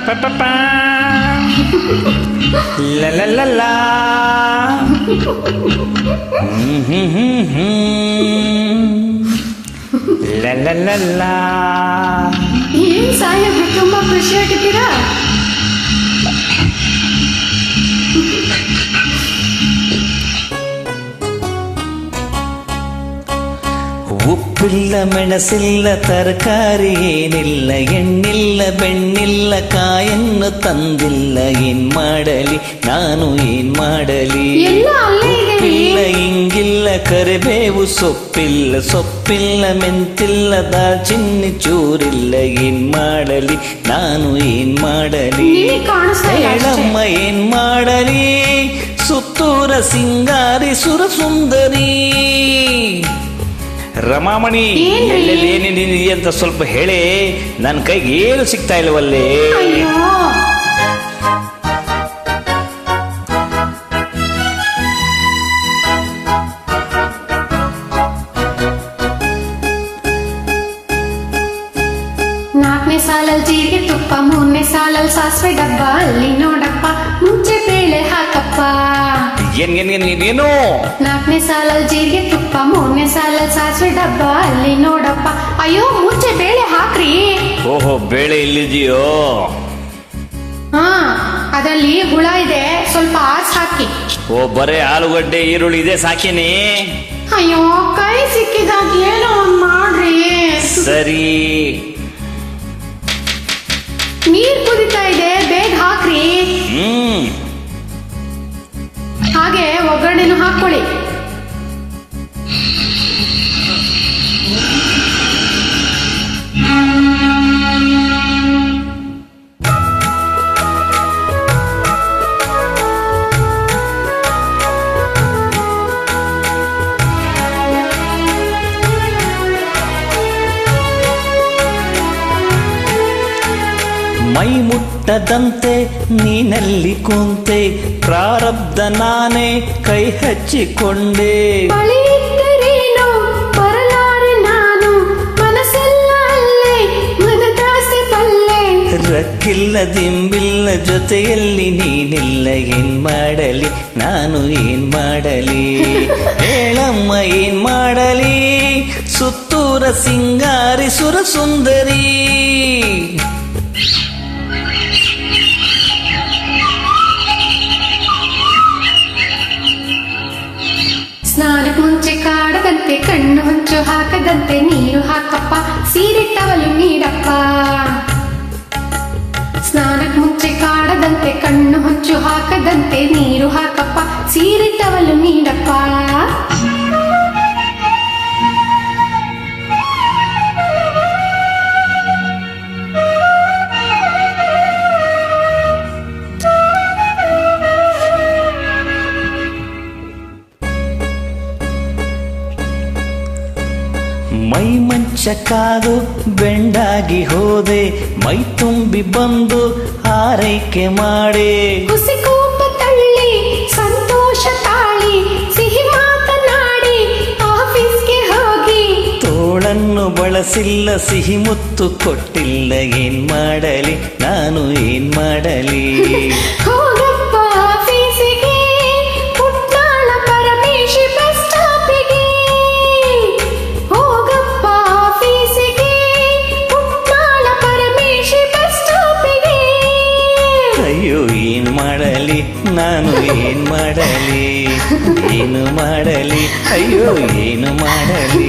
La la la la. La la la la. ಏನ್ ಸಾಹೇಬ್ರು ತುಂಬಾ ಖುಷಿಯಾಗಿದ್ದೀರಾ? ಉಪ್ಪಿಲ್ಲ ಮೆಣಸಿಲ್ಲ ತರಕಾರಿ ಏನಿಲ್ಲ, ಎಣ್ಣಿಲ್ಲ ಬೆಣ್ಣಿಲ್ಲ ಕಾಯನ್ನು ತಂದಿಲ್ಲ, ಏನ್ ಮಾಡಲಿ ನಾನು ಏನ್ ಮಾಡಲಿ? ಎಲ್ಲ ಅಲ್ಲೇ ಇದೆ. ಉಪ್ಪಿಲ್ಲ ಇಂಗಿಲ್ಲ ಕರಿಬೇವು ಸೊಪ್ಪಿಲ್ಲ, ಸೊಪ್ಪಿಲ್ಲ ಮೆಂತಿಲ್ಲ ದಾಲ್ಚಿನ್ನಿ ಚೂರಿಲ್ಲ, ಏನ್ ಮಾಡಲಿ ನಾನು ಏನ್ ಮಾಡಲಿ? ನಿನಗೆ ಕಾಣಿಸ್ತಾ ಇಲ್ಲ ಅಷ್ಟೇ. ಹೇಳಮ್ಮ ಏನ್ ಮಾಡಲಿ? ಸುತ್ತೂರ ಸಿಂಗಾರಿ ಸುರಸುಂದರಿ ರಮಾಮಣಿ ಏನ್ರಿ? ಎಲ್ಲೆಲ್ಲಿ ಏನೇನಿದೆ ಅಂತ ಸ್ವಲ್ಪ ಹೇಳಿ, ನನ್ನ ಕೈಗೆ ಏನು ಸಿಗ್ತಾ ಇಲ್ವಲ್ಲೇ? ಅಯ್ಯೋ, ನಾಲ್ಕನೇ ಸಾಲಲ್ಲಿ ಜೀರಿಗೆ ತುಪ್ಪ, ಮೂರನೇ ಸಾಲಲ್ಲಿ ಸಾಸಿವೆ ಡಬ್ಬ, ಅಲ್ಲಿ ನೋಡಪ್ಪ ಮುಂಚೆ ಬೇಳೆ ಹಾಕಪ್ಪ. ಏನೇನು? ನಾಲ್ಕನೇ ಸಾಲಲ್ಲಿ ಜೀರಿಗೆ ತುಪ್ಪ, ಮೂರನೇ ಸಾಲಲ್ಲಿ ಸಾಸಿವೆ ಡಬ್ಬ, ಅಲ್ಲಿ ನೋಡಪ್ಪ. ಅಯ್ಯೋ ಮುಂಚೆ ಬೇಳೆ ಹಾಕ್ರಿ. ಓಹೋ, ಬೇಳೆ ಇಲ್ಲಿದೆಯೋ? ಹಾ, ಅದ್ರಲ್ಲಿ ಹುಳ ಇದೆ, ಸ್ವಲ್ಪ ಆರ್ಸ್ ಹಾಕಿ. ಓ, ಬರೇ ಆಲೂಗಡ್ಡೆ ಈರುಳ್ಳಿ ಇದೆ ಸಾಕಿನಿ. ಅಯ್ಯೋ, ಕೈ ಸಿಕ್ಕಿದಾಗ ಏನೋ ಒಂದ್ ಮಾಡ್ರಿ. ಸರಿ. ನೀರ್ ಕುದಿತಾ ಇದೆ, ಬೇಗ ಹಾಕ್ರಿ. ಹಾಗೆ ಒಗ್ಗರಣೆನು ಹಾಕೊಳ್ಳಿ. ಮೈ ಮುಟ್ಟದಂತೆ ನೀನಲ್ಲಿ ಕುಂತೆ, ಪ್ರಾರಬ್ಧ ನಾನೇ ಕೈ ಹಚ್ಚಿಕೊಂಡೆ. ಬಳಿ ಇದ್ದರೇನು ಬರಲಾರೆ ನಾನು, ಮನಸ್ಸೆಲ್ಲ ಅಲ್ಲೇ ಮನದಾಸೆ ಪಲ್ಲೆ. ರಕ್ಕಿಲ್ಲ ದಿಂಬಿಲ್ಲ ಜೊತೆಯಲ್ಲಿ ನೀನಿಲ್ಲ, ಏನ್ ಮಾಡಲಿ ನಾನು ಏನ್ ಮಾಡಲಿ? ಹೇಳಮ್ಮ ಏನ್ ಮಾಡಲಿ? ಸುತ್ತೂರ ಸಿಂಗಾರಿ ಸುರಸುಂದರಿ ಸ್ನಾನಕ್ಕೆ ಮುಂಚೆ ಕಾಡದಂತೆ, ಕಣ್ಣು ಹೊಂಚು ಹಾಕದಂತೆ, ನೀರು ಹಾಕಪ್ಪ, ಸೀರೆ ಟವಲು ನೀಡಪ್ಪ. ಸ್ನಾನಕ್ಕೆ ಮುಂಚೆ ಕಾಡದಂತೆ, ಕಣ್ಣು ಹೊಂಚು ಹಾಕದಂತೆ, ನೀರು ಹಾಕಪ್ಪ, ಸೀರೆ ಟವಲು ನೀಡಪ್ಪ. ಮೈ ಮಂಚ ಕಾದು ಬೆಂಡಾಗಿ ಹೋದೆ, ಮೈ ತುಂಬಿ ಬಂದು ಆರೈಕೆ ಮಾಡೆ. ಹುಸಿ ಕೋಪ ತಳ್ಳಿ ಸಂತೋಷ ತಾಳಿ, ಸಿಹಿ ಮಾತನಾಡಿ ಆಫೀಸ್ಗೆ ಹೋಗಿ. ತೋಳನ್ನು ಬಳಸಿಲ್ಲ ಸಿಹಿ ಮುತ್ತು ಕೊಟ್ಟಿಲ್ಲ, ಏನ್ ಮಾಡಲಿ ನಾನು ಏನ್ ಮಾಡಲಿ? ಹೋಗಪ್ಪ ಆಫೀಸಿಗೆ, ಪುಟ್ಟಾಳ ಪರಮೇಶಿ ಬಸ್ ಸ್ಟಾಪಿಗೆ. ಹೋಗಪ್ಪ ಆಫೀಸಿಗೆ, ಪುಟ್ಟಾಳ ಪರಮೇಶಿ ಬಸ್ ಸ್ಟಾಪಿಗೆ. ಅಯ್ಯೋ, ಏನ್ ಮಾಡಲಿ ನಾನು ಏನ್ ಮಾಡಲಿ? ಏನು ಮಾಡಲಿ? ಅಯ್ಯೋ, ಏನು ಮಾಡಲಿ?